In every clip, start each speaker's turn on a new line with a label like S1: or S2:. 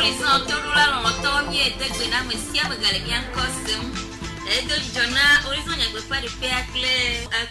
S1: horizon todola longtemps mieux de gna monsieur me galien costume et de jona horizon ya gbefa de peacle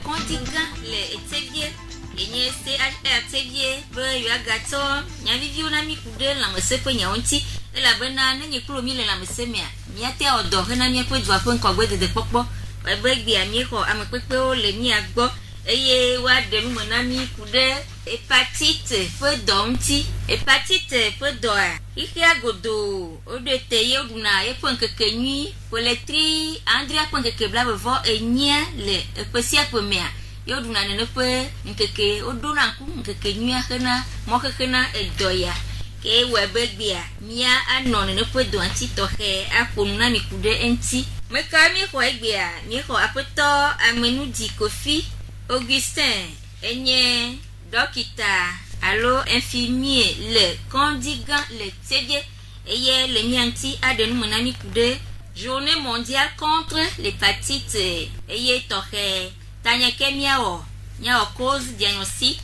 S1: contingent les etevie enye se etevie be yo agato nya vivi una mi kude la mese pe nya onti e la bena na nye kuro mi le la mese mia mi ate odo he na mi pe du afon ko gbe de popo e be gbe ami ko amepepe o le mi agbo eye wa de mi mo na mi kude hépatite peut domti hépatite peut doa ikia godo odo teye oduna e pon keke nui poletri andria pon keke bla bevo enya le epesia pemea yoduna ne pe nkeke oduna nku nkeke nui akena mo kekena edoya ke webegbia mia anon ne pe do anti tohe akonu na mi kude enti meka mi ko egbia mi ko apoto amenu di Kofi Augustin enye Dokita, allo infirmier, le contingent, le TG, et le mianti a de nous monami coude, journée mondiale contre l'hépatite, et toré, tanya kemiao, nia cause diagnostic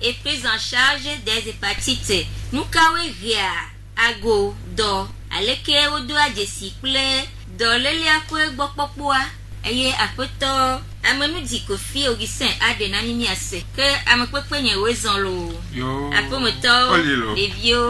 S1: et prise en charge des hépatites. Nous kawe ria, ago, do, aleke odo a disciple, do lele akwe bokpokwa, et apoto. Amenu di Kofi Augustin a de nanimi ase que amapepe nye wezon lo
S2: yo
S1: apomoto les vieux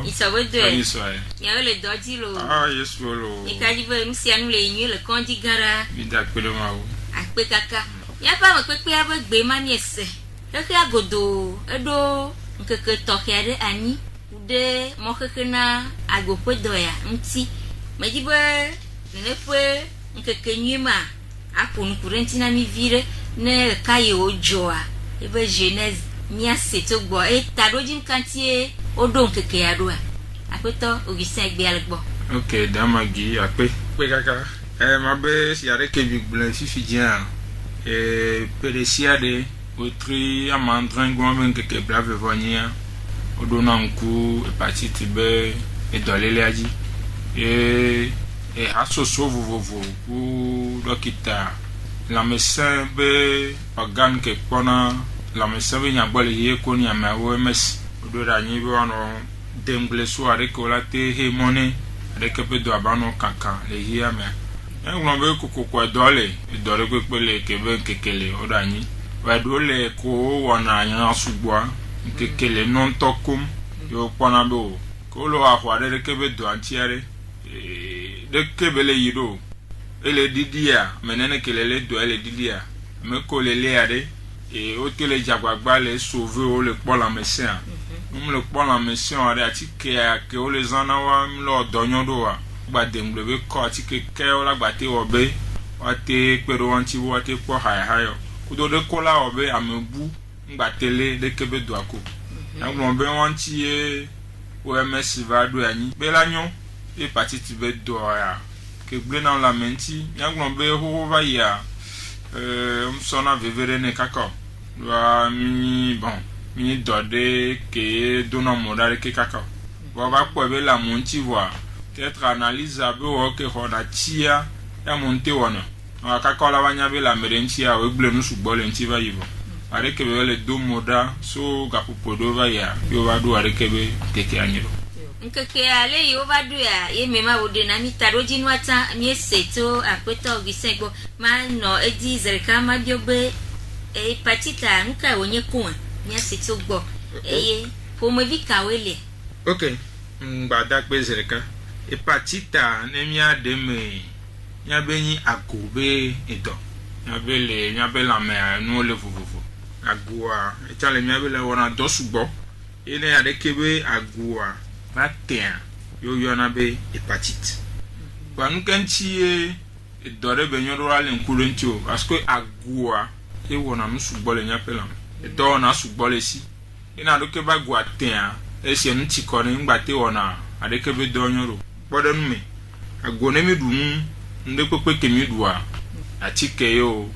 S1: ils savent de ya le dodi lo
S2: ah yes lo
S1: e kaji be msi anu le nyu le kondi gara
S2: mi da pele ma o
S1: ape kaka ya pa amapepe aba gbe mani ese keke agodo edo nkeke tokiade ani ude mo keke na agopo doya mti mejibe nepe nkeke nyima akonu kurentina mi vire ne kaye ojoa ebe jeunesse mia seto gbo e tadojin kantie odon keke yadoa apeto Augustin egbe algbo
S2: okay damagi ape pe kaka mabe si are ke bi blan fifi dia peresia otri amandrin gomben keke brave vonia odona nku hepatite B e dolele aji et asoso vovovo ou dokita la médecin be organe ke pona la médecin be nyabole ye ko ni ama OMS do da nyi be ono demble so are ko la te he money are ke pe do abano kaka le hia me en glo be ko dole ko pele ke be kekele o da nyi wa do le ko wona nya sugbo kekele non tokum yo pona do ko lo ahwa de ke be do antiare de kebele yido ele didia menene kelele do ele didia me ko lele ade e o tele jagbagba le sauver o le po la médecin le po la médecin ade atike ke o le zana wa mlo donyon do wa gba demble be ko atike ke o la gba te obe wa te pero anti wa te po hayo kudo de ko la obe amebu ngba tele de kebe do ako na gbo be wanti e OMS va do ani be la nyon hépatite B doya que blena la menti yanglon be ho va ya sona vevere ne kaka wa mi bon mi dode ke dona modare ke kaka wa va ko be la monti voa peut-être analyse abe o ke hona tia ya monte wona wa kaka la wanya be la merentia o blenu sugbo le nti va yivo are ke be le do moda so gapopodo va ya yo va do are ke be teke anyiro
S1: nkeke ale yo ba do ya ye mema wode na mi taroji nwata mi eseto apeto Augustin gbo ma no edi zerika ma biobe hepatite nka onye kun mi eseto gbo eye homovi kawele
S2: okay ngba pe zerika hepatite ne mi ademe nya benyi akobe edo nya be la me nu le vuvuvu agua etale mi abele wona dosugbo ene ade kebe agua batia yo yona be hepatite banu kantie dore be nyoro ale nkulenti o parce que agua e wona no sugbole nya pelam e do na sugbole si ina do ke ba gua tia e se nti ko ni ngbate wona ade ke be do nyoro bodo nu me agua ne me dum nde pepe ke mi duwa atike yo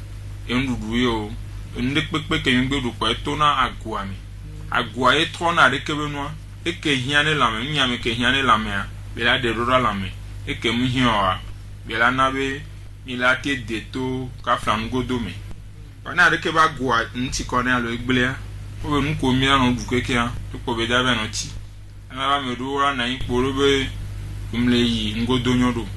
S2: endudu yo nde pepe ke mi gbedu ko e to na agua mi agua e trona ade ke be no eke hiane lame nyame ke hiane lame be la de rora lame eke mu hiwa be la na be milate deto ka flan godo me bana de ke ba gwa nti ko na lo egbele o be nu ko mi anu du keke a to ko be da be no ti ana me do ra na iporo be kumle yi ngodo nyodo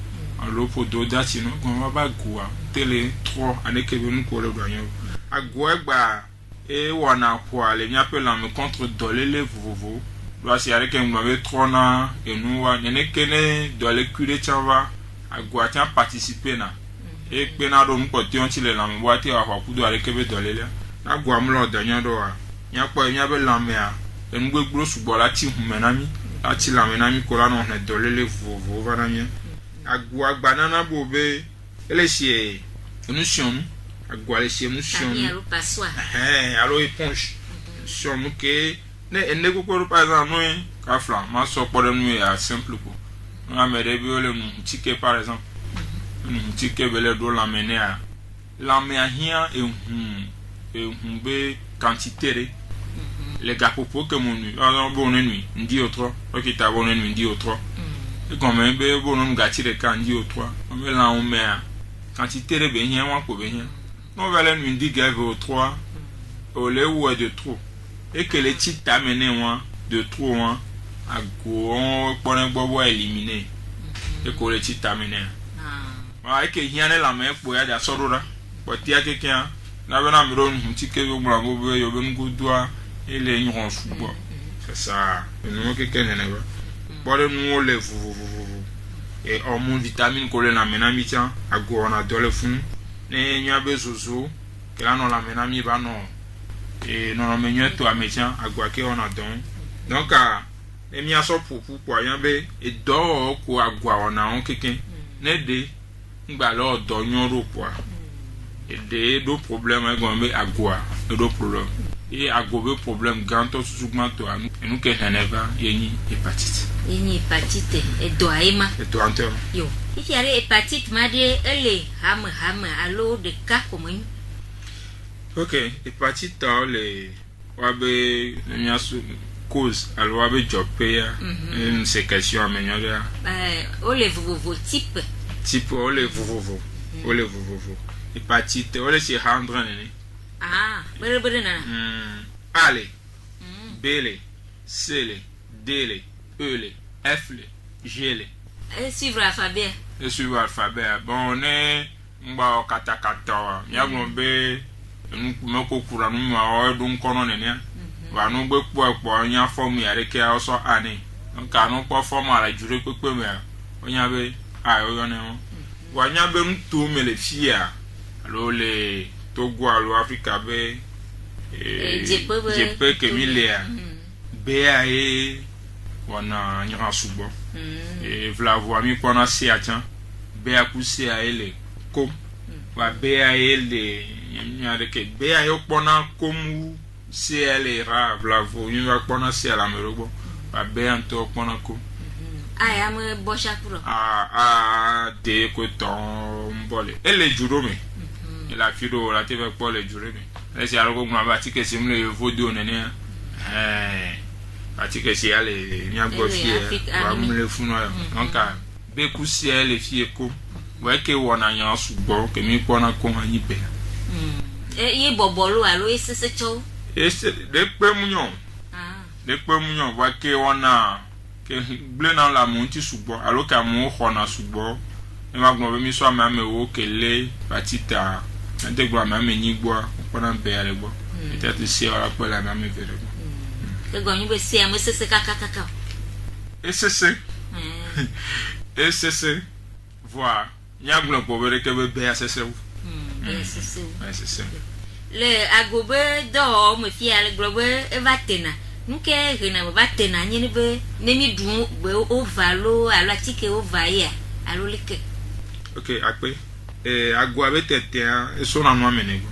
S2: alo podo dati no kon ba gua tele 3 aneke be nu ko le do anyo agua gba e wana kwa le nya pe la me contre dolele vovo do si areke ngba be 3 na enu wa nene kene do le kule chava agua tian participer na e pe na do nko ti on ti le la me wa ti wa kudo areke be dolele agua mlo do nyodo wa nya po nya be la me a enu gbegbo sugbo la ti humenami ati la menami ko la no ne dolele vovo va na mi agua banana bobe ele sie enusion agua le sie enusion alo éponge sur nous que ne ko par exemple ka fla ma so po nu ya simple ko na me de bi ole nu ticket par exemple nu ticket bele do la mene a la me a hia ehun be quantité de les gars pour que mon nuit alors bon nuit ndi autre OK ta bonne nuit ndi autre et quand même be bon nous gâti de kan ndi autre on me la on met quantité de be hien wa ko be hien non va nuit ndi gave au 3 au le ou de trop et que les titres amené moi de trop moi à go on pour bobo éliminer et que les titres amené ah et que hien la main pour ya da sorora potia quelqu'un na bena mi ron ticket yo bra bobo yo ben go doa il est une football c'est ça nous quelqu'un n'est pas bon nous le et hormone vitamine que la menami tient à go on a dole fun ne nya bezozo que là non la menami ba non et non me nya to ametia à go que on a donc e mi aso pour yan be e do ko agwa on a on quelqu'un ne de ngba lo do nyon ro kwa et de do problème e go me agwa do problème et agobe problème grand sousugmanto anu enu ke heneva yeni hépatite
S1: et doaima
S2: et doanteur
S1: yo ici ale hépatite made ele ham allo de cas comme
S2: OK hépatite le wabe nyasu cause allo wabe jopea une séquestion amenyora
S1: ole vovo type
S2: ole vovo hépatite ole si handra nene
S1: bere na
S2: Ale Bele Cele Dele Eule Fle Gele
S1: suivre l'alphabet
S2: bon on est mba katakata ya gbe nous ko kura nu ma o dun kono ne ne wa nu gbe po nya form ya re ke also ani donc anu po form ala jure pepe me onya be yo ne wa nya be mtu mele fia alo le Togo alo Africa be jepe ke milea BAE wana nyara subo e vla vo mi kona si atian BA kusi a ele kom wa BAE le nyare ke BAE okpona komu si ele ra vla vo mi wa kpona si ala merogo wa BA nto okpona kom
S1: aya me bosha kuro
S2: de ko ton mbole ele juro me la fido la teve pour les jurés mais c'est alors qu'on va que c'est le vodo nene que c'est aller nya gofi va me le funo donc be kusi les filles ko ouais que wona nya subo que mi ko na ko anyi pe
S1: ye bobolo alo ese cho
S2: ese de pe munyon va que wona que blé dans la monti subo alors que mo khona subo e ma gbo mi so ma me wo kele patita ante gba ma me ni gbo pona be ale gbo peut-être si ala po la ma me vere
S1: ke gbo ni be si am sese kaka
S2: sese voir nya gbo po vere ke be sese sese
S1: le agobe do me fi ale gbo e va tena nke rena va tena ni be ne mi dun be o valo ala tike o vaia alo like
S2: OK après agua betete e so na no amenego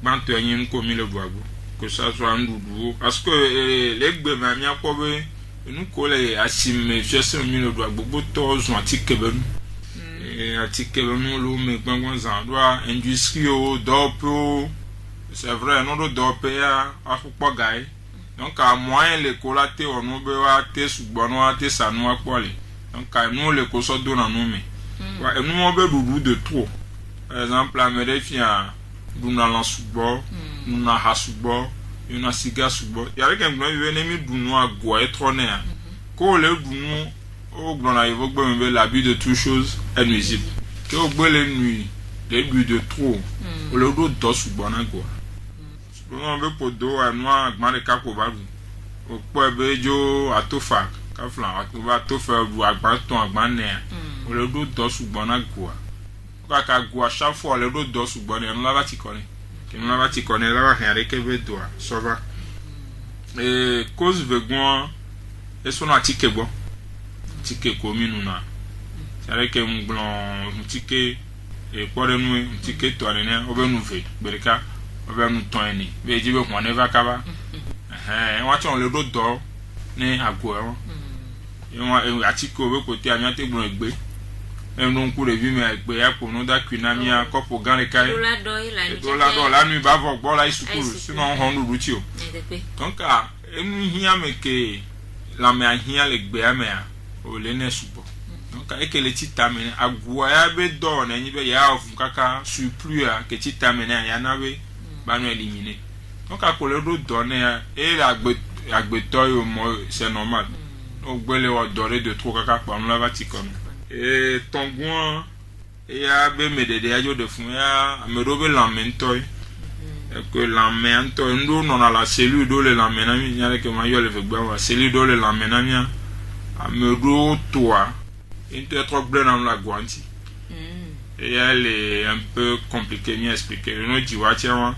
S2: bantu enyin ko mi le buago ko sa so andudu parce que legbe ma mi akobe enu ko le asime jese mi le buago boto zo atike benu atike benu lo me gbangban zan do industrie o dopo c'est vrai non do dope ya afupo gai donc à moyen le colate onu be wa te sugbonu wa te sanu apole donc à nous le ko so do na no me wa enu mo be dudu de trop par exemple la me defia duna la subo duna ha subo una siga subo ya ke ngno we ne mi dunu agwa etrone a ko le dunu o glona il faut que l'abus de toute chose est nuisible que o gbe les nuits les buts de trop o le do do subona go on be podo anwa agma de kako ba o po ebe jo atofa ka flan atoba atofa bu agba ton agba ne o le do do subona go ka go chaque fois le do subona no la ba ti koni que no la ba ti koni la ba hen avec be do so va et cause vegon et son atike bo tike commune na c'est avec un blanc tike et quoi de nous tike to ne o be nou ve bereka o be nou ton ni be ji be ko ne va kaba wa ti on le do ni ago e won atike o be ko ti anya te gbon egbe enu nku le bi me egbe ya ko no da kwinamia kopo gan le kai do la nu ba vo gbo la isukuru sinon on nu ruti o donc enu hia me ke la me ahia le gbe amea o le ne subo donc ekele tita me agua ya be do na nyi be ya ofu kaka surplus a ke tita me na ya na be ba no éliminer donc akole do ne e agbe to yo mo c'est normal o gbele o doré de trop kaka pa no la ba ti kon et tongon ya be medede ya jo de fun ya me robe lamento que lamento ndo non la cellule do le lamena mi nyale ke ma yo le ve gba wa cellule do le lamena mi a me do toi inte trop bleu dans la guanti et elle est un peu compliqué mi expliquer no jiwa tiwa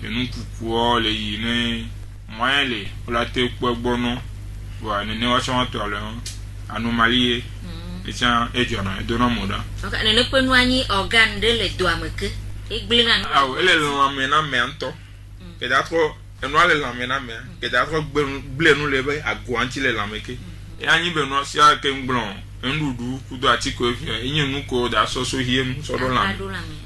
S2: et nous kukuo le yine moyen le la te gbogbono wa ne wa chwa to le anomalie et tiens et jona et dona moda
S1: donc ne ne peut nous ani organe de le doigt me que
S2: ah elle est l'amena mento que d'atro no le lamena me que d'atro ble nous le be aguanti le lameke et ani be no sia ke ngbon ndudu kudo atiko e yin nu ko da so hiem so do lam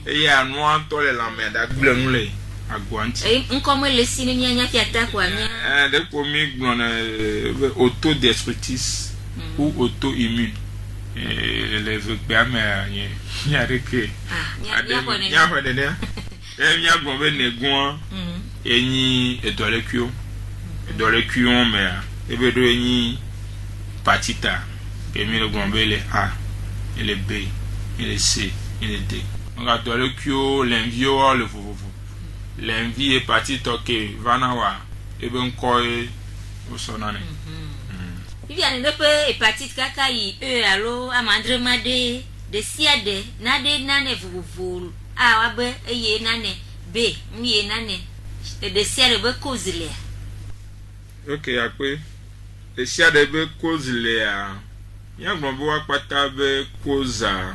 S2: e ya no to le lameda ble nous le aguanti
S1: e nkomo le sini nya nya fiata kwa nya
S2: de ko mi gbon autodestructrice ou auto-immune les vegbame y a reke nya ko de ne e nya gbon be negun enyi edolekuo me e be do enyi patita que mi le gbon be le A et le B et le C et le D on a dolekuo l'envio le vovovo l'envie est parti toke vanawa e be nko e o sonane
S1: il y a ne peut hépatite kaka yi alo amandre made de siade nade nane vuvu a wa be eye nane b mi nane de siade be kozile
S2: ok akwe de siade be kozile a ya gbon bo wa pata be koza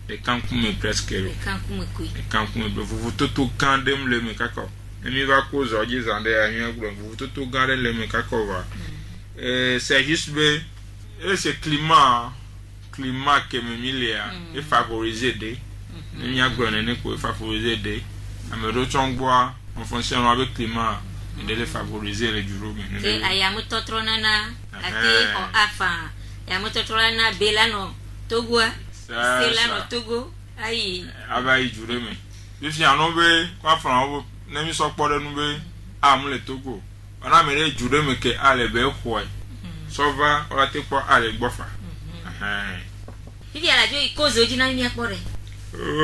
S2: e kankume presque
S1: e kankume kui
S2: e kankume be vuvu toto kandem le me kaka mi va koza oji zande a mi gbon vuvu toto gare le me kaka wa c'est juste ce climat que me milia et favoriser des ni agbone ne ko favoriser des amero chongboa en fonction avec climat de les favoriser les duro mais
S1: et ayamu totronana ati o afa yamu totrona belano togo selano togo ayi
S2: abayi duro me bi fi anobe kwa fran na mi so pore nu be amule togo ona mere judo me ke ale be khoi so va o te po ale gbofa
S1: bibi ala jo ikozo jina mi apore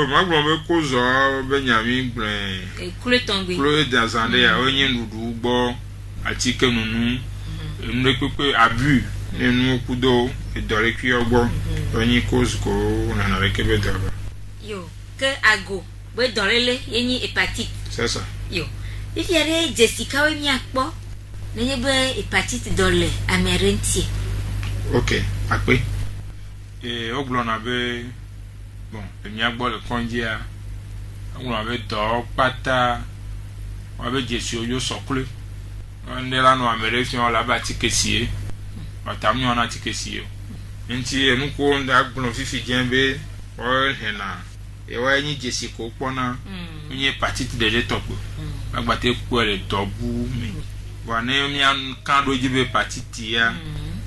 S2: ma gbon be kozo be nyami gben
S1: e kule tongbe
S2: kule dazande ya onye ndudu gbo ati kenunu nle pepe abu nenu kudo e dore ki ogbo onye kozo ko na reke be daba
S1: yo ke ago be dorele yenyi hépatite
S2: c'est ça
S1: yo if yare Jessica we mi akpo nenye be hépatite dole amerenti
S2: ok akpe et oglona be bon mi agbo le konjia oglona be do pata wa be Jesi oyo sokule ndela no amerenti on la ba tikesie batamni ona tikesie nti enu ko nda gblon fifi jenbe o hena e wa nyi Jesi ko pona nyi hépatite de letokpo agbate ku ele dobu mi wa ne mi an kan do jibe hépatite ya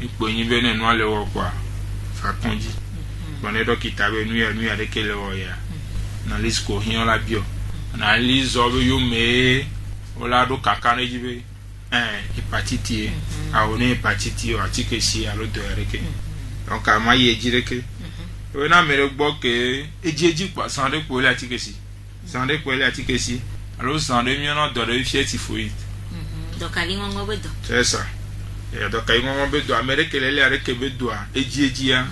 S2: ipo yin be nenu ale wo kwa fa konji bone dokita be nu ya de kele wo ya na lisko hin la bio na lizo be yo me ola do kaka ne jibe hépatite a on hépatite o atike si alo do ereke donc a ma ye jireke o na mere gbo ke ejeji pa sande ko le atike si sande ko le atike si alo sande mi na do re fie typhoid
S1: donc ali ngo bedo
S2: c'est ça et donc ay ngo bedo amerike le areke bedo a ejeji ya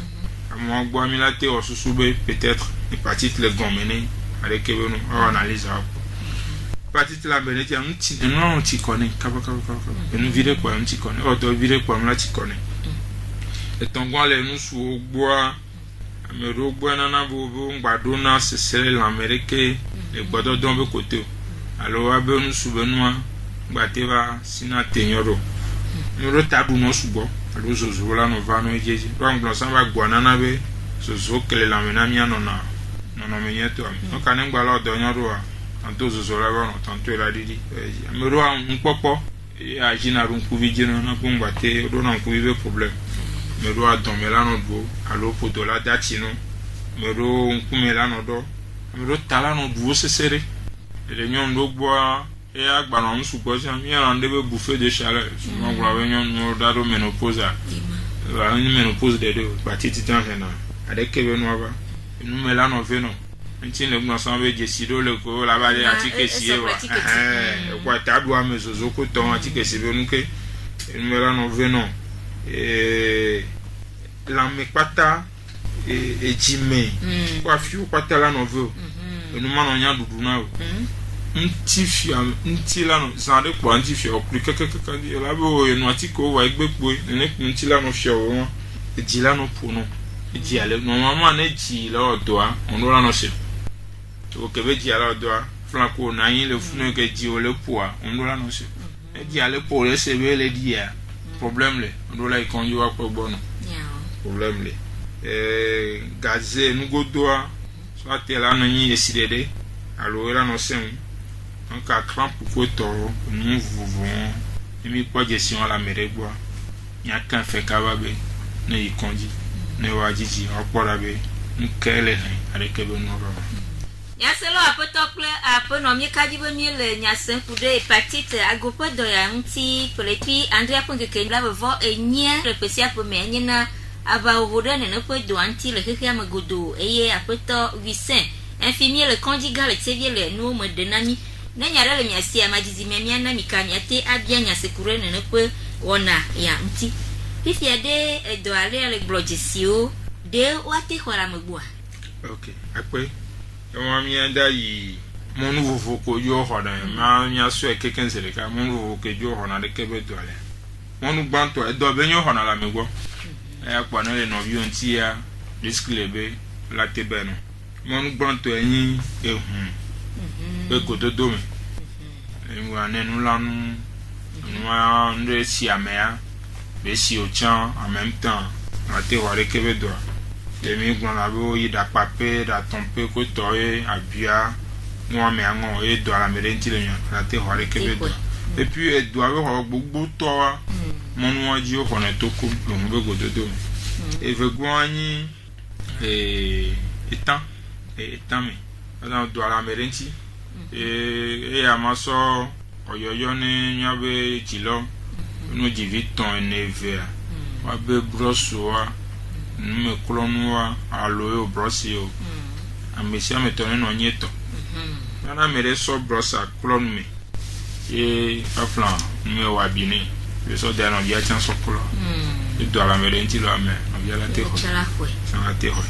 S2: mo gbo mi la te o susu be peut-être hépatite le gomene areke be no on analyse a hépatite la beneti am ti no ti koni kaba enu vire kwa am ti koni o do vire kwa am la ti koni et tongon le nu su gbo amero gbo na na bo ngbado na sesele l'Amérique e gbodo don be kote alo wa be nu su be nu gbate ba sina tenyoro no tabu no subo alo zozo la no va no ejeji ro nglo san ba gbo na na be zozo kele la mena mi anona no menyeto am no kan ngba la do nyoro a tanto zozo la ba no tanto la didi amero a npopo a jina ru nkuvi jino na ko ngbate ro na nkuvi be problem mero a don melano do alo poto la datino mero nkumela no do mero tala no do sesere le nyon do gbo et agba no nsu gbo si mi ran de be bouffer de chaleur mo gbo we nyon no da do menopause la ni menopause de do batiti tan hena ade kebe no aba nu melano ve no ntin le gbo san be jesi do le ko la ba de atike si e wa kwa tabu a mezozo ko ton atike si be nu ke nu melano ve no la me pata e jime kwa fiu pata la no ve enu ma no nya dudu na o nti la no zande kwa nti fi o kuri keke di la bo enu atiko wa egbepo ne nti la no fi o e ji la no po no e ji ale no mama na ji la odo a ono la no se to ke be ji ala odo a flanko na yin le funu ke ji o le po a ono la no se e ji ale po le se be le di a problème le on la ikonju wa ko gbono problème le gazé nous godoa soit la no yin esidede alo era no sem donc a cramp ko to nous vuvon mi po gestion la meregboa nya kan fe kababe ne ikonji ne wajiji opora be nkele areke be no ro
S1: Nyaselo apotokle aponomie kajibo miele nyasen kude hepatite agopo do ya nti polepi Andrea pongeke la vo enye repesia po me na aba obodo ne no po do anti le keke amagodo eye apoto visen infirmier le conjugal le tevie le no mo denami na nyara le nyasi amajizi memia na mikanya te abia nyasekure ne no po wona ya nti ifiade do ale le blogesio de wate kwara magboa
S2: okay akwe mo mi anda yi mo nu vovo ko yo hoda ma nya so e keken sele ka mo nu vovo ke jo hona de kebe do ale mo nu gbanto e do be nyo hona la megbo e akwa na le no bi onti ya risk lebe la tebe no mo nu gbanto eyin ehun e ko do do me e mo anenu lanu no ndre si amea be si o chan en même temps la te wa le kebe do demi gbon la bo yi da pape da tompe ko toye abia no me ango e do la merenti le nyan la te hore kebe do et puis e do ave ho gbogbo to wa monu waji o hona to ko lo mo be gododo e ve gwani etan mi ada do la merenti e amaso oyoyo ni nyabe jilo no jiviton neve wa be broso wa me kolonwa alo o brosio amesia metone no nyeto na mere so brosa kolon me e aflan me wa bini le so de no dia chan so kolo e do la mere nti lo ame no dia la te ho sa te ho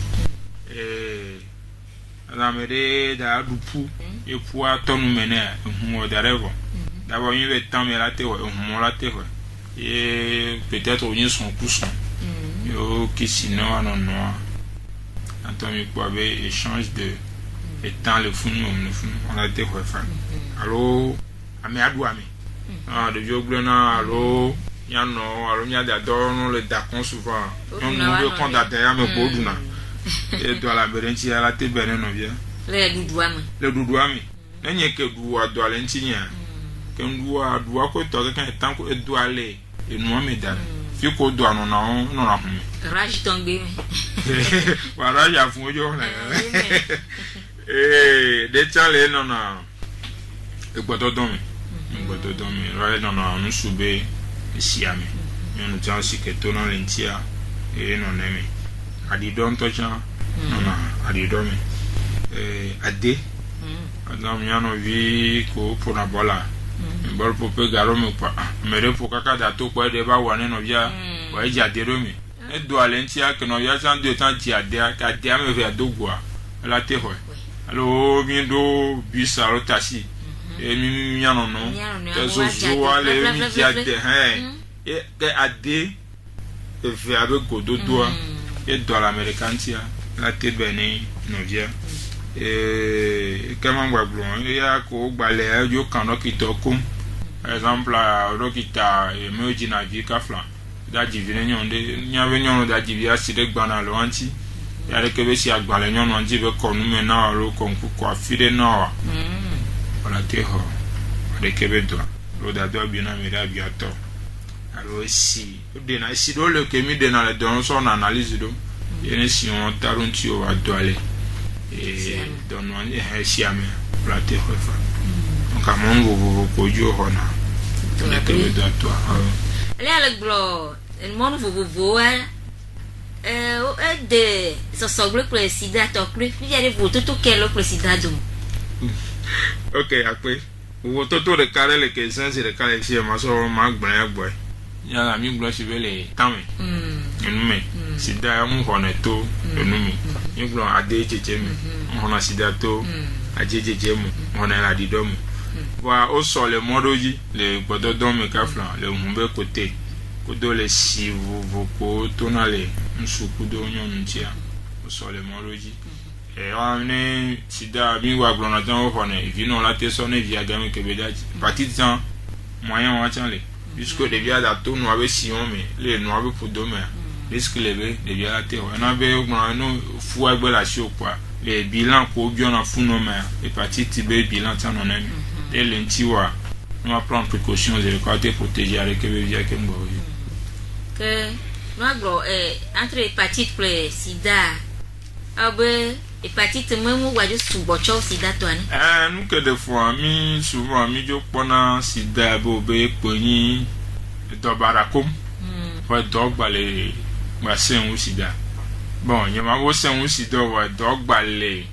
S2: la mere da dupu e pu atonu mene hu o darevo da bo yin be tan me la te ho hu la te ho et peut-être on son cousson yo qui sinon non Anthony Kwabe échange de étant le fou on a été refait allo ami adouami de violena allo yano allo nya d'adore le dacon souvent on nous veut condamner à me boduna et doit la berenti à la te benen no bien le doudouami nenye ke doua doit lentinia que doua ko to kan tant ko doit aller et nous médaille fi ko do anu na no na hu
S1: raj tongbe
S2: wa raj afun ojo na de chale no na e gbodo don mi gbɔdɔdɔ mi rɔ nɔnɔ nusube esia mi nyɔnu tí a si keto na le ŋutia eye nɔnɔ mi aɖidɔ ŋutɔ tí a nɔnɔ aɖidɔ mi ade adam nyɔnuvi ko ƒona bɔla bɔl ƒoƒe garo mi kpa ame ɖe ƒo kaka da to kpɔ ɛɖɛ ba wɔ ne nɔvia wɔ edzi ade ɖo mi edo ale ŋutia ke nɔvia tí a do tí a dzi adea ke adea me vea do goa ela te xɔe alo mi do bus alo taxi mi mianɔnɔ ke zozo ale mi dzi ade ke ade eve abe gododoa ye do ale Amerika ŋutia la te bɛ ne nɔvia kema gbagblɔ eya ko gbalẽ edzo kan dɔkita kom exemple dɔkita me dzina vi kafla da dzivi ne nyɔnu ɖe nyabe nyɔnu da dzivi asi ɖe gbana le wa ŋuti ya ɖe ke be si agbalẽ nyɔnua ŋuti be kɔ nume na alo kɔ ŋku kɔ afi ɖe na wa wòle te xɔ ɖeke be dɔa lo dadɔ bi na mi ɖe abiatɔ alo esi ɖena esi ɖewo le ke mi ɖena le dɔ sɔ na analyse ɖo ye ne si wɔn ta ɖo ŋuti o wa dɔ ale dɔnɔ esi ame wòle te xɔ fa donc amɔnu vovovo ko dzo xɔna ɖeke be dɔa toa.
S1: ele ale gblɔ mɔnu vovovowoa de sɔsɔgble kple sida tɔ kple fia ɖe vototo ke le kple sida dome.
S2: Ok akpe vototo ɖeka ɖe le ke sɛnsi ɖeka le fie ma sɔ ma gblẽ ya gbɔe yala mi gblɔ si be le tame enume sida ŋu xɔnɛ to enume mi gblɔ ade dzedze me xɔna sida to adze dzedze me xɔnɛ le aɖiɖɔ me wa wo sɔ le mɔɖo dzi le gbɔdɔdɔ me kafla le hu be kote kudo le si vovo ko tona le ŋutsu kudo nyɔnu ŋutia wo sɔ le mɔɖo dzi wa ne sida mi wa gblɔna tán wo xɔnɛ vi nɔ la te sɔ ne via game ke be da dzi parti tán moyen wa tán le jusque ɖevia da to nua be si wɔn me le nua be ƒodo mea risque le be ɖevia la te xɔ ena be gblɔna no fu agbe le asi o kpoa le bilan ko biɔna fu nɔ mea hépatite be bilan tán nɔ ne mi te le ŋuti wa ne ma prendre précaution de ko te protéger ale ke be via ke ŋgɔ wo.
S1: ke nua gblɔ entre hépatite kple sida abe hépatite memu wadzo sugbɔ tsɔ sida tɔa ne.
S2: Nu ke de fɔa mi souvent mi dzo kpɔna sida be o be kponyi dɔbara kom ƒe dɔgba le gbase ŋu sida bon nyema bo se ŋu sida wɔ dɔgba le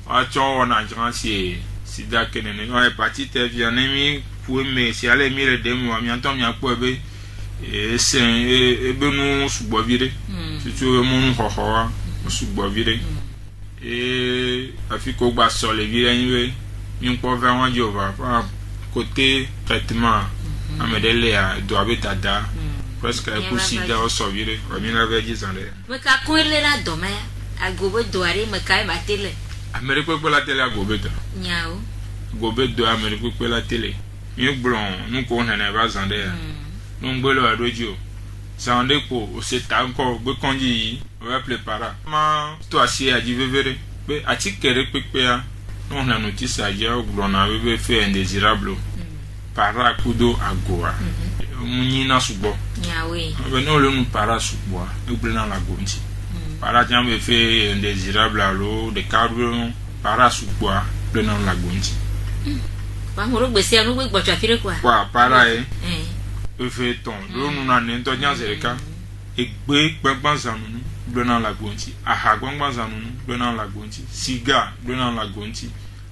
S2: watsɔ wɔna dzra si sida ke nene nɔ hépatite via ne mi ƒu eme si ale mi le ɖem wa miatɔ miakpɔe be ese ebe nu sugbɔ vi ɖe tutu emonu xɔxɔ wa sugbɔ vi ɖe afi ko gba sɔ le vi ɖe nyi be mi kpɔ va wɔn dzi o va fa côté traitement ame ɖe lea do abe dada presque eku sida wo sɔ vi ɖe wa mi la va dzi zã ɖe.
S1: meka ko ele la dɔme ya agobe do aɖe meka ma te le.
S2: ame ɖe kpekpe la te le agobe dɔ.
S1: nyawo.
S2: gobe do ame ɖe kpekpe la te le mi gblɔ nu ko nene va zã ɖe ya nugbe le wa ɖo dzi o zã ɖe ko o se ta ŋkɔ gbe kɔndzi yi o va prépara ma to asi adzi veve ɖe be atike ɖe kpekpea ne wòle notice adzia wogblɔna be fait indésirable para kudo agoa nyi na sugbɔ be ne wòle nu para sugbɔa egblẽna le ago ŋuti para tia be fait indésirable alo ɖeka ɖo para sugbɔa gblẽna le ago ŋuti.
S1: wàhùn gbèsè nu gbé gbɔtsɔ afi ɖe koa.
S2: wa para ye efe tɔn ɖo nu na ne ŋutɔ nya ze ɖeka egbe gbãgbã zanunu gblẽna le ago ŋuti aha gbãgbã zanunu gblẽna le ago ŋuti siga gblẽna le ago ŋuti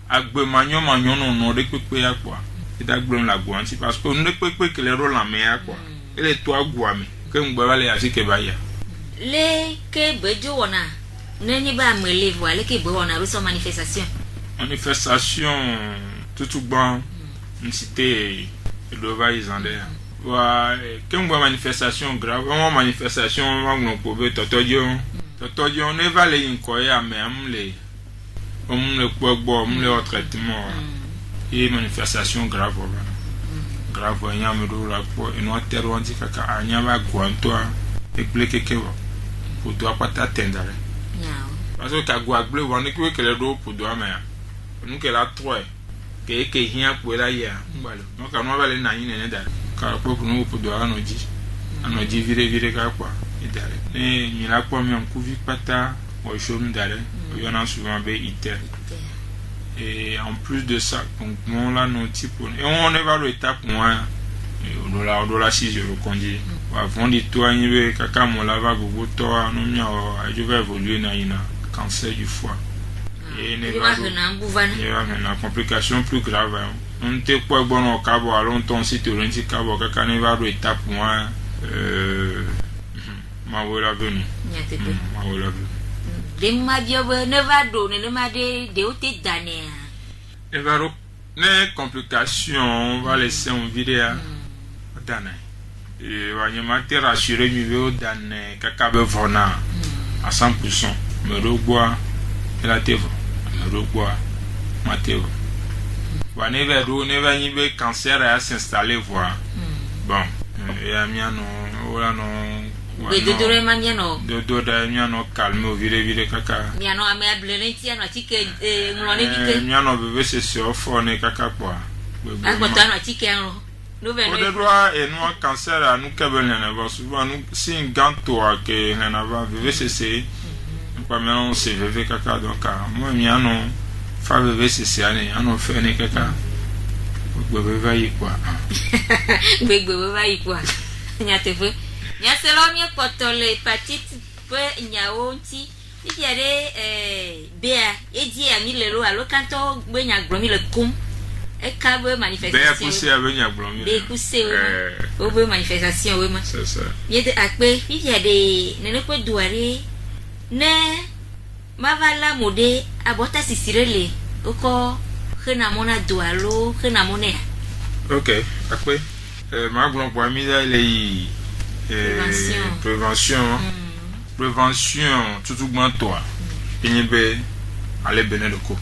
S2: agbe manyɔmanyɔ nɔnɔ ɖe kpekpe ya kpoa eda gblẽm le ago ŋuti parce que nu ɖe kpekpe ke le ɖo lãme ya kpoa ele to agoa me ke ŋugbe va le asi ke va ya.
S1: le ke bedzo wɔna ne nye be ame le voa le ke be wɔna ɖo sɔ
S2: manifestation tutu gbã ŋuti eɖo va yi zã ɖe ya. wa ke ŋugbe manifestation grave wɔn manifestation wa ŋlɔ kpo be tɔtɔdziwo ne va le yi ŋkɔ ye ame am le kpɔ gbɔ am le wɔ traitement ye manifestation grave va grave nye ame ɖewo la kpɔ enua te ɖe wɔn ŋuti kaka anya va goa ŋutɔa egble keke wɔ ƒodoa kpata te da ɖe parce que kagoa gble wɔ ne ke le ɖo ƒodoa mea nu ke la trɔe ke hiã kpoe la yia ŋgbale donc anua va le na anyi nene da ɖe ka kpɔ kunu ƒodoa anɔ dzi vi ɖe ka kpoa da ɖe ne nyi la kpɔ mia ŋkuvi kpata wɔ so nu da ɖe o yɔna souvent be iter Et en plus de ça, donc on l'a noté pour et on est vers l'étape moins au dollar 6 euros qu'on dit. Avant de toi, il y a caca mon lava gogo toi, non mia je vais évoluer na ina cancer du foie. Et il y a une complication plus grave. On te quoi bon au cabo à longtemps si tu rentres cabo caca ne va l'étape moins ma voilà venu. Ma voilà venu.
S1: Dema biobe ne va donner ne ma de ote dane.
S2: Et va ne complication on va laisser en vidéo dane. Et va y mater rassurer mi veut dane kaka be vona à 100%. Me regoa et la teve. Me regoa ma teve. Va ne va y be cancer à s'installer voir. Bon, et a mi ano voilà non.
S1: Bedodore maniano.
S2: Dodore miano calme au vire kaka.
S1: Miano amable lenti ano atike ngone bike.
S2: Miano bebe se so fone kaka kwa.
S1: Agbotano atike ano. No be no.
S2: Ode doa e no cancer a nu kebel na ba souvent nu sin ganto a ke na ba bebe se kwa miano se bebe kaka donc moi miano fa bebe se ani ano fe ne kaka. Bebe va y quoi.
S1: Bebe va y quoi. Nyateve. Nyaselo mi potole hepatite pe nyaonti ifiare bea eji ami lelo alo kanto gbe nyagbro mi le kum e ka be manifestation
S2: bea kusi ave nyagbro mi
S1: be kusi o be manifestation we ma
S2: c'est ça
S1: yede akpe ifiade nene ko duare ne mavala mode abota sisirele oko khena mona dualo khena mone
S2: OK akpe ma gbon po mi da le prévention tout grand toi enyebe aller bener de ko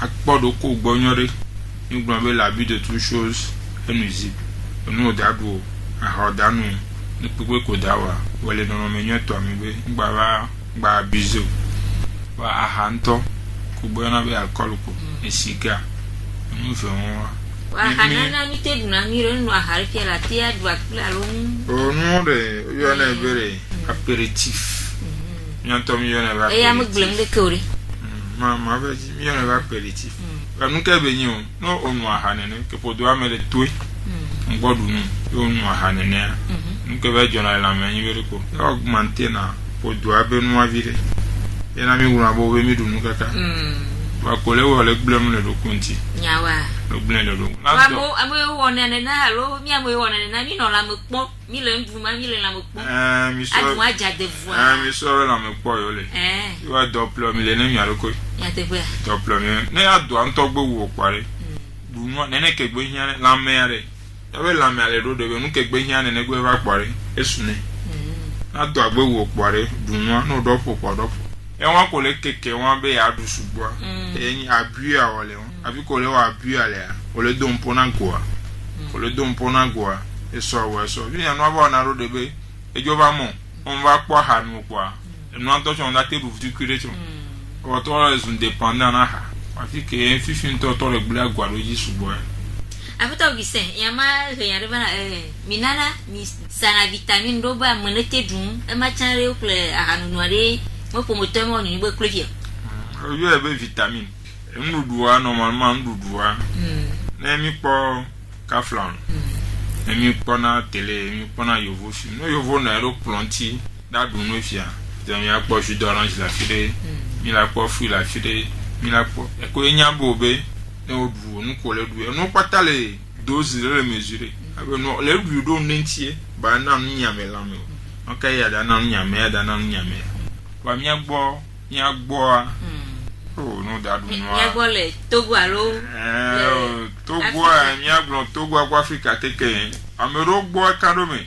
S2: akpodo ko gbonyore nous gbonbe l'habit de toutes choses est nuisible nous dado ahodanu ni pepe ko dawa wole no menyo to mi be gba bizo wa ahanto ko gbona be alcool ko esika nous faisons
S1: hanana ni te duna mi ren no ahari fi la tia dua kula lo
S2: no de yo na bere apéritif nyanto mi yo na ba
S1: e ya mo glem de kore
S2: ma ba ji mi yo na ba apéritif ba nu ka be nyi o no onu ahanene ke podo amele toi ngbodu nu yo nu ahanene nu ke ba jona la me nyi bere ko augmenter na podo abenu avire ena mi guna bo be mi dunu kaka wa kole wole glem le do kunti
S1: nyawa
S2: lo glem le do
S1: amo wonane na halo mi amo wonane na mi no la mo pon mi le ndu ma mi le la mo pon
S2: mi so
S1: adu aja de voir
S2: mi so la mo po yo le wa doppler mi le na mi aroko
S1: ya te bua
S2: doppler ne adu anto gbo wo pare du no nene ke gbo hian la mere ya we la mere do de nu ke gbo hian ne gbo ba pare esune adu agbo wo pare du no do po do e won ko le keke won be adu sugbo e abu a wole won abi ko le wa abu ale a o le do mpona goa o le do mpona goa e so wa so ni anu aba na ro de be ejoba mo on va po ha nu po a enu anto chon da te bu tu creation o to is independent na ha afi ke fifin to le gba gwa lo yi sugbo
S1: afuta ogise yama yare bana minana mi sana vitamine do ba menete dun e ma chanre o ple ahanu noare mo promoteur mo ni be clovier
S2: yo be vitamine nduduwa normalement nduduwa na mi po kaflan na mi po na télé mi po na yovo fi no yovo na ro planti da dunu fia de mi apo jus d'orange la fide mi la po fruit la fide mi la po e ko enyabo be na odu nu ko le du no patale dose le mesurer abe no le du do nentie ba na nu nyame la me okay ya da na nu nyame wa mi agbo oh no da du no
S1: ya gole Togo alo
S2: Togo mi agbo Togo agbo Africa keke amero gbo economy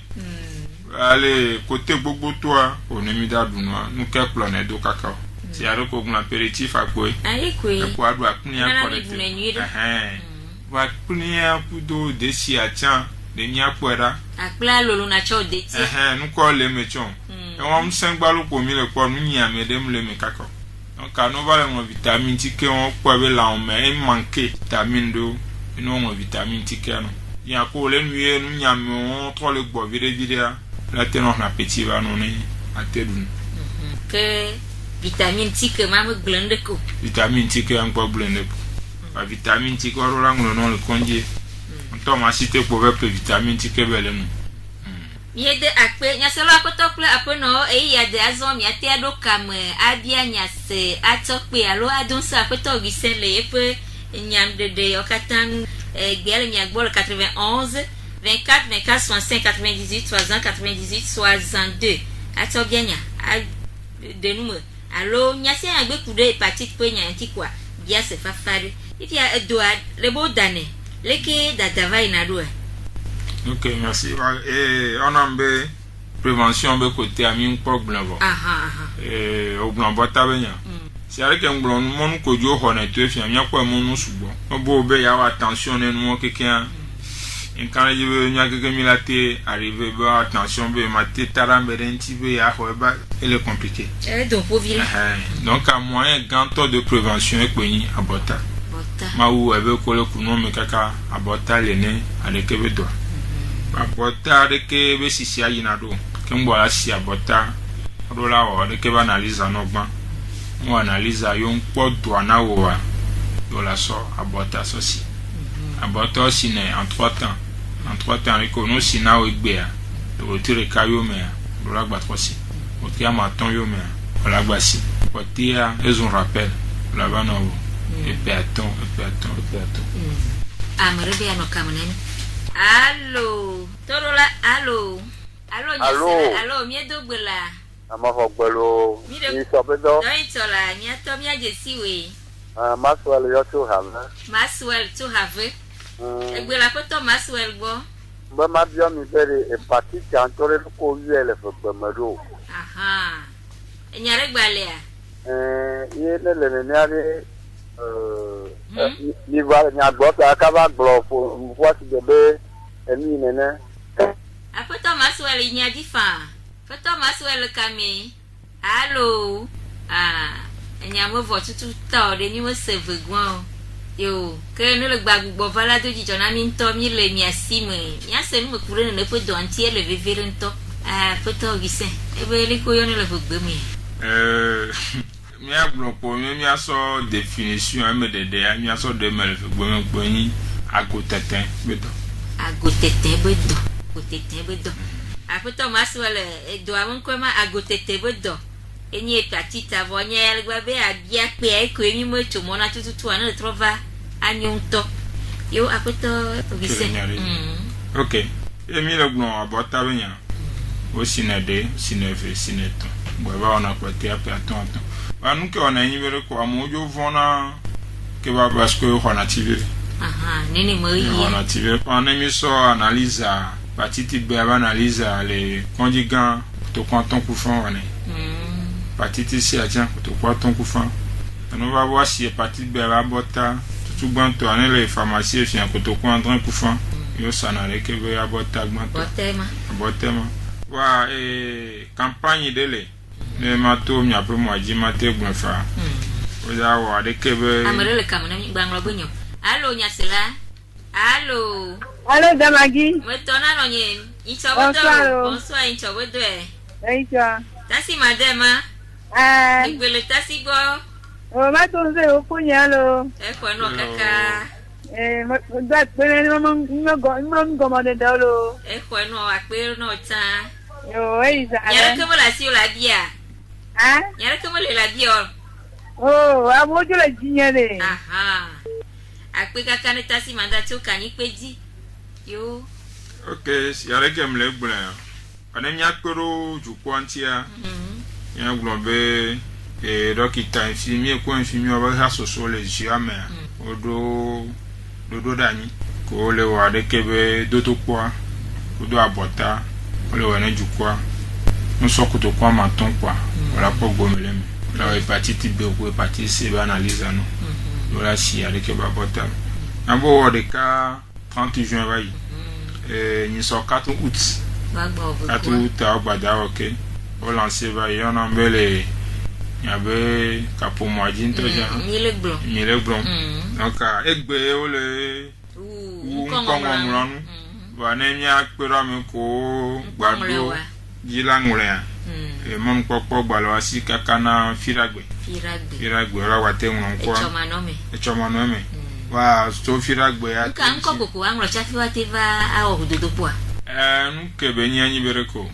S2: allez côté gbogbo toi on mi da du no nu ke plan do kakao ti aroko gun apéritif apo
S1: ayi ko e
S2: ko adu akuni correct wa kuni apudo desi acha de mi apora
S1: akla lolo na cho de ti
S2: nu ko le mechon e won sengba lo ko mi le ko nu nya me dem le me kakao donc à nous voir une vitamine T que on peut ver là on mais manquer vitamine do non vitamine T que non il y a ko le nuit nous nyame on trop le boire vide la tenons na petit va non à tedun
S1: que vitamine T que maman glande ko
S2: vitamine T que on peut blender pa vitamine ti ko ro nglo no le konje to ma cité pour ver vitamine ti ke bele mu
S1: Yede akpe nyaselo akotokle apono ya de azom ya te ado kam abia nyase atokpe alo adonsa akoto gisele epe nyamde de okatan gel nyagbol 91 24 24 65 98 98 62 atobianya de nume alo nyase agbe kude hepatite pe nyanti kwa bia se fafare ifia edoa lebo dane leke dadava inado.
S2: Ok, merci. On a une prévention de côté à mi problème. Au blanc botabenya. C'est avec un blanc mon ko jo honnête fi amia kwa mon subo. Obo be ya attention ne mo quelqu'un. En quand je veux nya que milate arriver ba attention be maté tarambe denti be ya ho ba il est compliqué.
S1: Donc pour vivre.
S2: Donc à moyen ganto de prévention e kweni abota. Ma ou ebe ko le kuno me kaka abota lene alekebe do. Abota de ke be sisi ayina do ke ngbo la si abota do la o de ke ba analyse anogba mo analyse yo npo do na wo wa do la so abota so si abota si ne en 3 temps ko no si na o gbe a do tire ka yo me do la gba 3 si o ti ama ton yo me o la gba si o ti a es un rappel la ba no et péton
S1: amrebe ano kamunen. Allô, Torola, allô. Allô, miedo gbela.
S3: Amafo gbelo. Ni sobedo.
S1: Doitola, nyato mia jesiwe.
S3: Maxwell yo to have.
S1: Maxwell to have. Egbela ko Maxwell go.
S3: Mba ma bia mi bere hepatite antore ko yele fo gbemado.
S1: Aha. Enyare gbale a.
S3: Ye le ne ari ni va nya gbota akaba glo fo what the be emi nene
S1: apoto Maxwell nya difa foto Maxwell kame allo enya mo vo tutu ta o de ni mo save gwan yo ke no le gbagbo vala do jijo na mi nto mi le mi asime nya se no kure ne pe do anti ele vevere nto foto gise ebe le ko yo ne le gbe mi
S2: mi a bloqué mi a so définition me de mi a so de me le gboni agotete bedo apoto Maxwell do amon ko ma agotete bedo eni hepatite avonya elgba be abia pe e ko emi mo chomo na tutu ana trova anyonto yo apoto ogise OK emi le gbon abota benya o sinede sineve sineto bo ba ona kwete ape aton anu ke ona yin bere ko amojo vona ke ba parce que on activer
S1: nene mo yi
S2: on activer on emi so analyse hepatite B analyse les conjuguants to quantum coufan on hepatite C a tiens to quantum coufan on va voir si hepatite B va bota tout banto on les pharmacies fi en to quantum coufan yo sanale ke be abota botema wa campagne de le ne mato mi apo mo aji mate gbonfa o ya wa de kebe
S1: amere kam na mi gbanglo bonyo allo nyasela allo
S4: damagi
S1: metona no nyen ichobodo bonsoir ichobodo
S4: eicha
S1: tasi madema igbele tasi go
S4: o ma to se o kunyalo
S1: ko no kaka
S4: that pele no go mo de dolo
S1: ko no apere no ta
S4: yo eiza
S1: yara ke bola si o la bia yara ke bola la bia
S4: amojo la jinyele
S1: akpe kaka ne tasi manda to kanyi peji yo
S2: OK si yara ke mle gbla ana mi akoro juko antia ya globe dokita infirmier ko infirmier ba ha soso le jiame odo dani ko le wa de kebe doto kwa odo abota ole wena jukwa nso kuto kwa maton kwa wala po gomelem la hepatite B ko hepatite C ba analyse no wala si ale ke ba bota abo de ka 30 juin ba yi ni so 4 août agbada OK o lancer ba yi on ambele yabe kapo moajin to ja mi le blon donc egbe o le ngomranu wa ne mi akpera mi ko gbado jilangure mon popo gbalo asi kaka na firagbe ra wa te won ko e choma no me wa sofira gbe ya
S1: nka nko boko anro chafi wa teva a ododo po
S2: nke be nya nyi bereko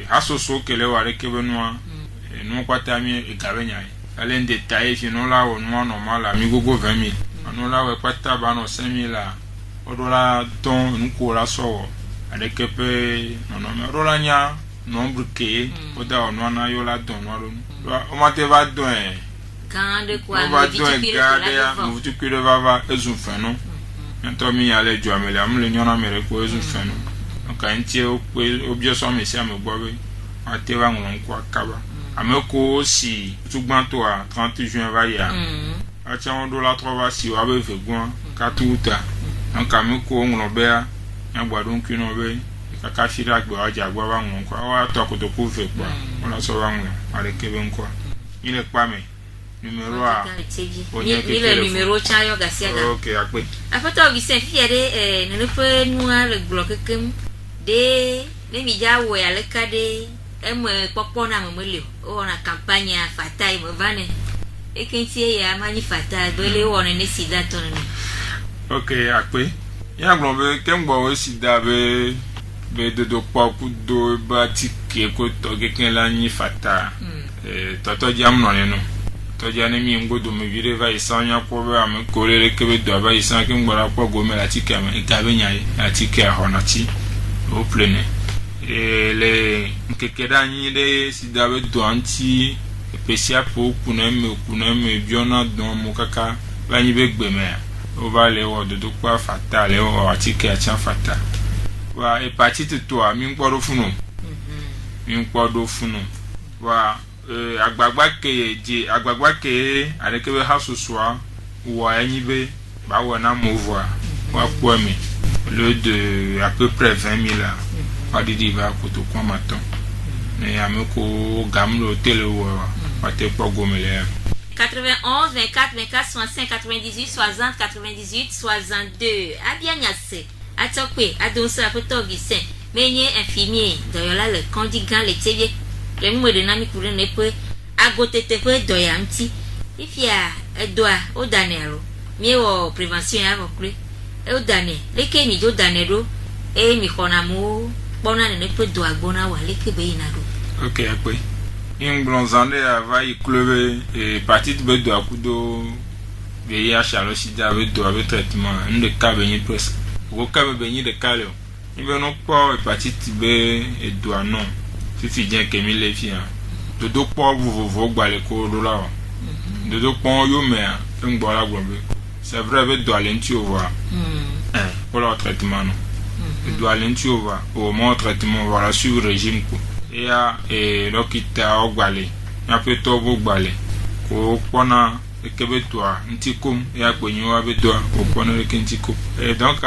S2: hasoso kele wa rekebe noa no kwata mi igabe nya ale nde tae fi no la wo no normal ami gogo 20000 no la we kwata ba no 5000 la odola ton nko la so adekepe no me odola nya nombre ke oda no na yo la don no o ma te va don
S1: quand de quoi
S2: va don garde ya mu tu kule va ezun feno ento mi ale jo amele am le nyona mere ko ezun feno ka ntie o pe obje so me si am gbobe ate va ngon ko akaba ameko si tugban to a 30 juin va ya a ti on do la 3 va si wa be fegun ka tuta donc ameko ngon be ya gbadun kino be ka fira gbe aja gbo ba ngon ko wa to ko to ku fe pa ona so wa ngon ale kebe nko ile pa me numéro a
S1: ni le numéro cha yo gasia ga
S2: OK ape
S1: afoto gi se fiere ne fe nua le bloque kem de ne mi ja wo ya le kade emwe popo na memele o na campagne fatai mo vane e kentie ya mani fatai bele wona ne sida to ne
S2: OK ape ya glombe kemgbo we sida be dodo pa ku do ba ti ke ko to geken la ni fata toto jam no ne no to jani mi ngodo me vire va isanya ko be am ko rere ke be do ba isan ke ngbara ko go me la ti ke me ka be nyai ati ke honati o plene le nkeke da nyi de sida be do anti pesia po kuneme biona don mo kaka ba nyi be gbe me o va le wo dodo pa fata le wo ati ke acha fata wa hepatite to a mi npodo funu wa agbagba ke adekebe hasosoa wo anyibe ba wo na movoa wa kwame le de à peu près 20000 là wa didi va koto kwa maton ne ameko gamlo tele wo wa te pogomele
S1: 91 24 24 65 98 60 98 62 abianyase atokwe adonsa fotogi sen menye infirmier doyola le contingent le tebie le mo de nami kure ne pe agotete pe doya mti ifia edoa o danero mi wo prevention ya ro kure e o dane leke mi jo danero e mi kona mo bona ne pe do agbona wa leke be ina do
S2: OK ape in bronzande ava iklove e partie be do akudo be ya chalo sida be do avec traitement nde ka be ni presque o ka be ni de kalio ibe no po hepatite B e do anon fifi jen ke mi le fi an dodo po vovo gbale ko do la dodo po yo me ngbo la gbombe c'est vrai be do alenti over pour le traitement non do alenti over au mon traitement voilà sur régime ko ya dokita ogbale ya pe to bo gbale ko pona ekebe to ntikom ya gbenyu wa be do o pona le ntiko donc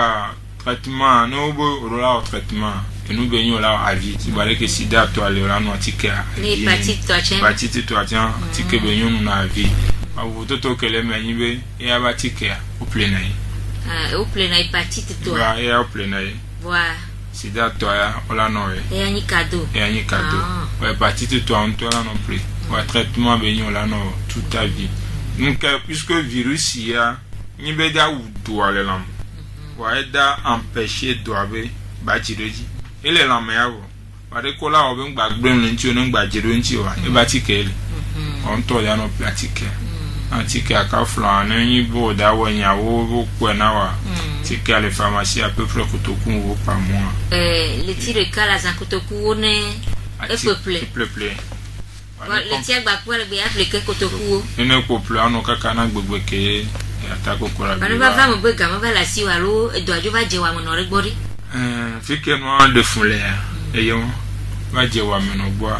S2: traitement no bo rola traitement et nous baignons là à vie si balé que sida to aller là no ticket
S1: ni patite to atien ticket baignons nous na vie a vous toto que les manibe et a ba ticket au plenai au plenai patite to
S2: et au plenai
S1: voilà
S2: sida to ya ola no
S1: et ani cadeau
S2: ouais patite to on to là non plus ouais traitement baignons là no toute ta vie donc puisque virus ya ni be da u do aller là ouais da empêcher doabe ba jireji ele la me yawo wade kola obe gbagbe nti o ngba jero nti o e ba tikele on to ya no pratique antique aka flan yin bo da wo nyawo bo ko na wa tikele pharmacie à peu près kotoku wo par mois
S1: le tire kala za kotoku ne
S2: peuple
S1: le tie gba ko le be appliquer kotoku
S2: ene ko plan no kaka na gbegbe ke atako ko la
S1: ba ba va mo be ga mo ba la si wa lo edo ajo va je wa mo no re gbori
S2: fique moi de foulée et yo va je wa me no gbo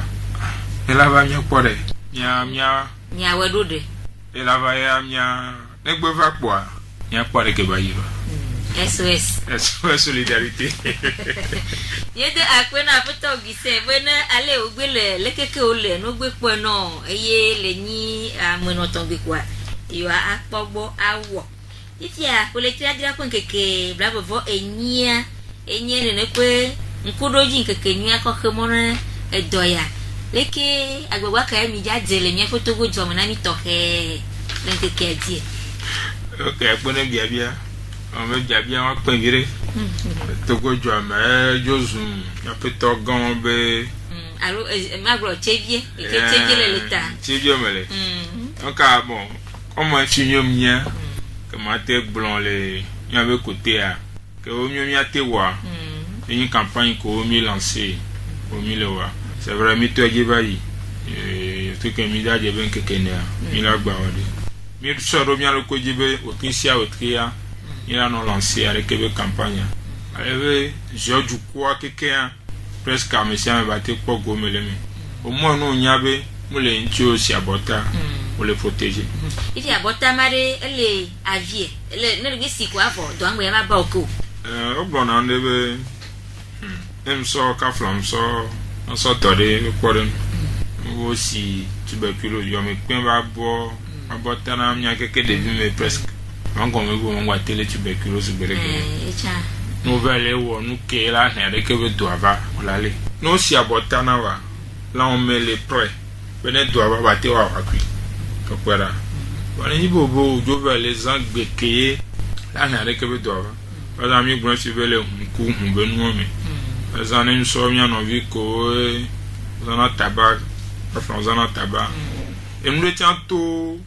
S2: e la va mia pore mia
S1: wedode
S2: e la va ya mia negbe va po mia pore ke ba yiba SOS solidarité
S1: yede akwena foto gise bena ale ogbele lekeke ole no gbe po no eye le ni amono ton gbe kwa yo apogbo awo ifia poletria dira ko nkeke bravo vo enye ne pe nkudoji nkeke ni akoko mona edoya leke agbagba ka mi ja dele mi foto go jo mo na mi to he nkeke die
S2: Ok, pone biabia. On veut biabia on peut virer. Toko jwa mais jozum. Ya peto gombe.
S1: Allo magro chevie, chevie le l'état.
S2: Chevie mele. Donc bon, comment finir mien comment te blanc les y avait côté à que au mieux mia te wa. Une campagne qu'on a lancée au milieu. C'est vrai, mais tu as dit, tout que mi da jebe nke kenya mi la gba wode mi so ro mi alo ko jibe o kinsia o tria mi la no lancer avec be campagne avec George kwa kekea presque a mesia me bate ko go meleme o mo no nyabe mo le ntio si abota o le protéger
S1: ifi abota mare ele avie ele ne le si kwa fo do angwe ma ba oko
S2: o gbona ndebe em so ka flam so so tore ko dem aussi tuberculose yo me pen va bo abotana mnya keke devi me presque on comme go on wa tele tuberculose berege
S1: echa
S2: no vele wo nu ke la na de ke be do ava olale no si abotana wa là on met les prêts bene do ava ba te wa akui ko kwara wani ni bobo jo vele zan gbekeye la na de ke be do ava wala mi gbon si vele ku hu be nu me zan en so mi no vi ko zana tabac Franzana tabac. Et nous étions tout.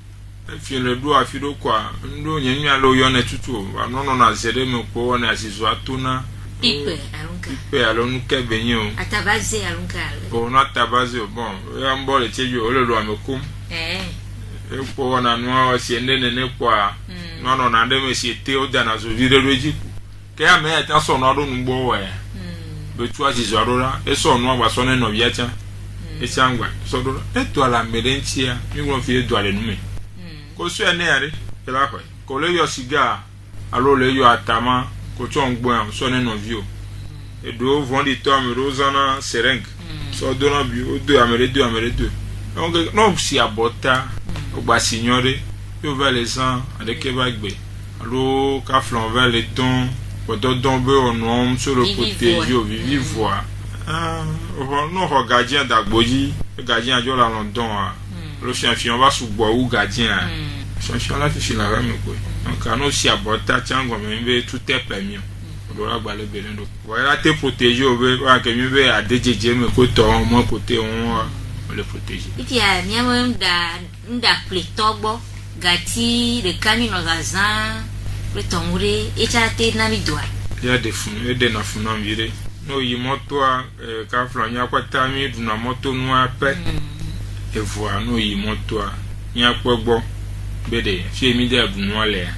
S2: Et le doigt à fido quoi. Nous n'y a lo yon et tout. Non, on a zéré me quoi. On a assis à tout na.
S1: Pipe, alunka.
S2: Pipe, alors nous qu'est venu.
S1: À tabasé, alunka.
S2: On a tabasé. Bon, un bol et tiède. On le doit me com. Et pour on a noir aussi ne quoi. Non, on a des messieurs Théo Danazo vire le dit. Qu'est a mais attention on a nous boire. Mais tu as dit là. Et son noir va sonner nos viatins. Et sangwa so do eto ala merentia mi won fi edo ale nume ko so ene are e la ko ko le yo siga alo le yo atama ko chon gbon so ne no vio e do vondi to am rozana sereng so do na bi o do amere do donc no si abota o gba signore yo va les gens avec ba gbe alo ka flon va le ton ko do don be on nom sur le côté yo vivi voir non ho gardien d'agboji gardien ajo la London le champion va sous bois ou gardien champion là fi la rame ko donc ano si abota tiango me tout est permis do la gba le belendo voilà te protéger au va que mi be adejeje me ko to mo côté on le protéger
S1: ifi a mi am nda plitogbo gati de camino zazan le tongure e chate na mi doa
S2: ya de funu e de na funu amire no yi moto ka flanya kwata mi du na moto nu ape e voa no yi moto nya pogbo bede fi mi de du nu ale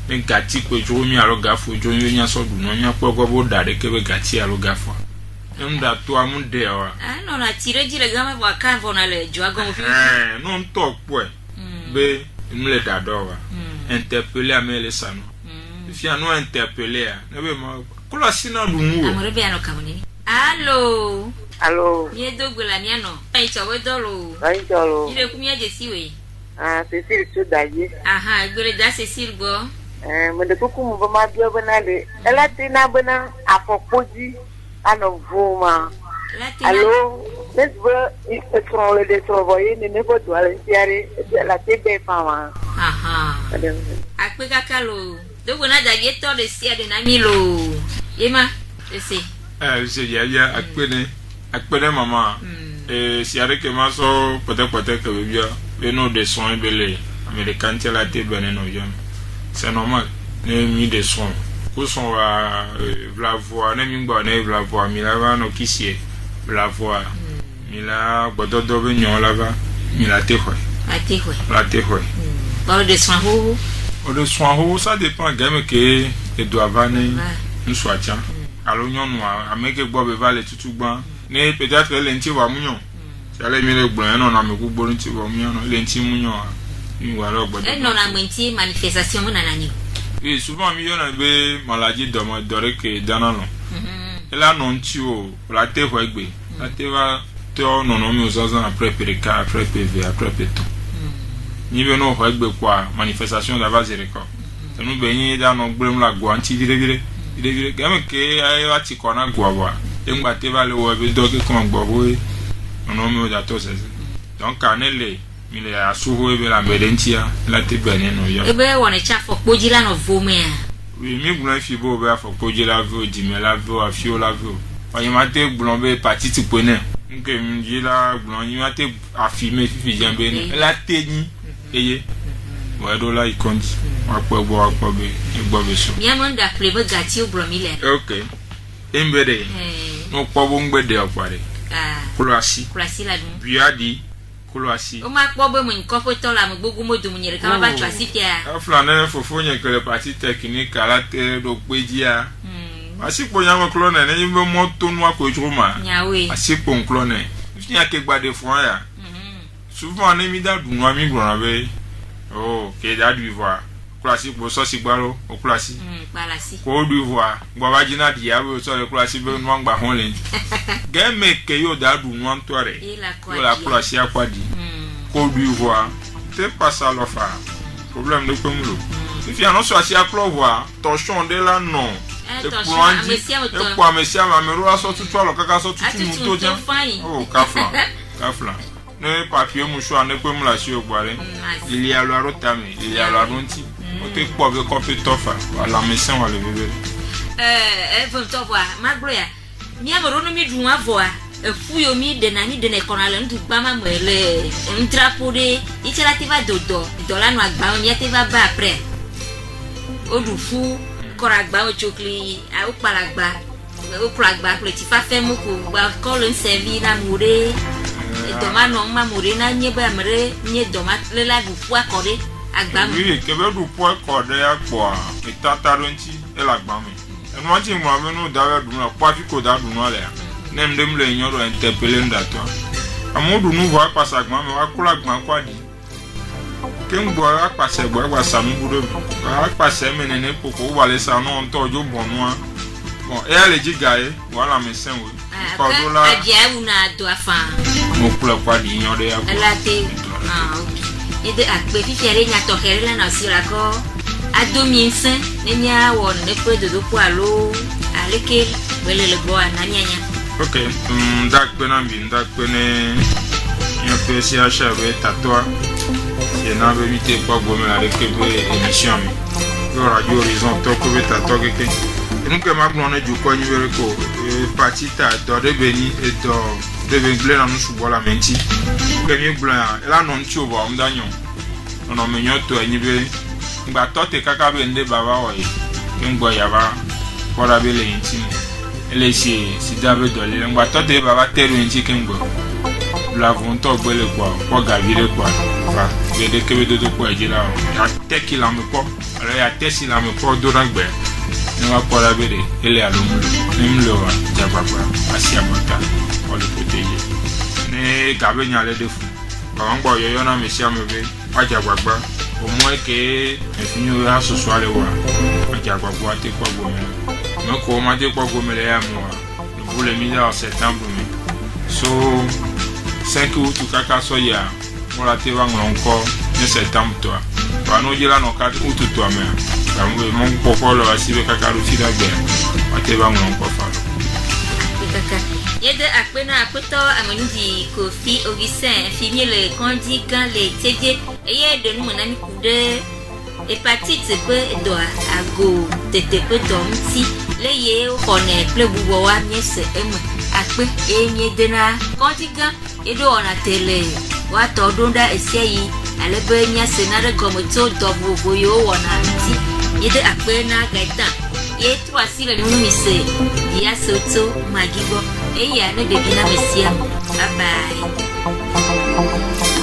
S2: me gati ko jo mi alo gafo jo mi nya so du no nya pogbo bo dare ke be gati alo gafo nda to amunde wa
S1: no na tire jire gama wa kan fo na le jo agon fi
S2: no nto po be mle dado wa interpeller amele sano fi anu interpeller na be ma kula sina dunwo
S1: amore be ano kamuni allo ye dogula ni ano ai chawe dolo ile kumia je siwe
S4: Cécile Chodaye
S1: aha gbere da Cécile go
S4: me de kuku mo ma bio banale ela tina bana afopoji ano vuma allo lesbo itron le de travailler ne ko to ala siare la tebe fama
S1: aha akpe kakalo dogo na da geto de siade na milo yema ese
S2: se ya akpene mama siare ke ma so peut-être que bia le nom de soins belé américain la te benen no yam c'est normal ne mi de soins ko son va la voix ne mi gba ne la voix mi la va no kisie la voix mi la bododo be nyon la va mi la te khoi
S1: ba de soins ho
S2: de soins ça dépend game que et doit vaner nous soit tiens alors nyon noir ameke gbo be va le tutu gban ne peut-être le nti wa munyon ça les mi le gban non na me ku gbo nti wa munyon le nti munyon mi wa lo gbo
S1: non na menti manifestation mo na nani
S2: et souvent mi yon be maladie dore que danano et là non ti o la te ho egbe la te va to non mi ozaza après perika après PV après peton ni be no ho egbe kwa manifestation da base record nous be yin da no gbrem la gwa nti dire game ke ay wa ti kona gwa wa engba te va le wo be do ke kon gbo we non mi o da to se donc anele mi le asuho ebe la medentia la te bene no yo
S1: ebe wona cha afokpoji la no vome
S2: oui mi gbon fi bo be afokpoji la vo di me la vo afio la vo oyin ma te gbon be parti ti pone nke mi ji la gbon yin ma te afime fifi jambe ni la te ni eye wa do la ikonji wa po be so
S1: mi amanda plebe gati o bro mi le
S2: okay embede no po bo ngbede opare kulasi
S1: la dun
S2: biadi kulasi
S1: o ma po bo mo nko po to la mo gbogun mo dum nyere ka ba twa si pia
S2: afla na fofo nya kele parti technique ala te do pejia asipo nya mo klone ne yimbe mo to no akojuma
S1: nyawe
S2: asipo klone fia ke gba de fon ya souvent ne mi da dun wa mi gbona be ke da du voir kulasi po so si gbaro o kulasi
S1: palasi
S2: ko du voir gba ba jina dia we so le kulasi be no ngba hon le game ke yo da du no antore yo la kulasi akwadi ko du voir c'est pas ça l'offre problème de comme lo if you no so asi aklo voir tension de la non e kwa mesia ma meru aso tutu alo kaka so tutu mu to jan kafla ne papier mu so ane pe mu la si ogbare il y a lo arotami il y a lo aronti o te po be copy tofa ala mesia wa le bebe
S1: von to voir magro ya mi amoro no mi dun avoa efuyo mi de na ni de ne konale ndu gba ma mo ele ntrapo de ichela ti va dodo dola no agba mi ti va ba après odufu koragba o chokli a o palagba o kragba le ti fa fe mo ko gba ko lo nsevi na mure doma no ma mure na nye ba mre nye doma le la du fu akore agba mo
S2: oui ke be du fu akore apo itata ronti e la gba mi en mo ti mo amenu da du na pa fi ko da du no le nem dem le nyoro interpeller ndato amodu nu vo apasa agba mi wa kula agba kwadi kengbo apase gbo agba sanu budo apase menene poko wale sa no nto ojo bonu a bon e ale jigae wala me senwe ko do la
S1: adia una do afa
S2: mo kula kwadi nyoro ya ko
S1: alate okay ede akpe fifere nya to here la na sira ko adomi nsen nenya won ne pe dodo po alo aleke wele le gbo ananyanya.
S2: Okay, dak penambi ndak pene yo pesi a chave tatwa ye na be vite pa gome la rekebe émission mi yo radio horizon to ko be tatwa keke nunca ma gnon ju ko ni vere ko patita do de beni e do de bengle na nusu bola menti ke mi bla la non ti o ba mdanyo ono menyo to enyi be ngba to te kaka be nde baba wo yi ke ngbo ya ba ko ra be le yin ele si dabe dole ngba to de baba teru nji kengbo la vonto gbele kwa gavire kwa fa de kebe dodo kwa ejila ya teki la mpo ala ya tesi la mpo do ragbe ni wa kwa la bere ele alomu nimlo wa jababa asia mota ole protéger ne gabe nya le defu ba ngbo yoyo na mesia mebe ajababa o mo ke efinyo ya soso ale wa ajababa te kwa gome me ko ma te kwa gome le ya mo vous le mis en septembre so 5 août kaka so ya mo la te va encore en septembre toi ba no jira no 4 août toi me ka mo ko ko lo asibe kaka ru ti dagbe ba te va encore fa
S1: kaka yede akpena apoto amonji Kofi Augustin fini le contingent le tedie eye de nous na mi kude hépatite pe do ago tete pe domti leye o kone ple bubo wa nyese emu akpe enye dena contingent edo ona tele wa to donda esieyi alebe nya senare gomoto dobu boyo wona nti yede akpena gaita ye trois sile ni mise dia soto magibo eya ne de bina mesia bye bye.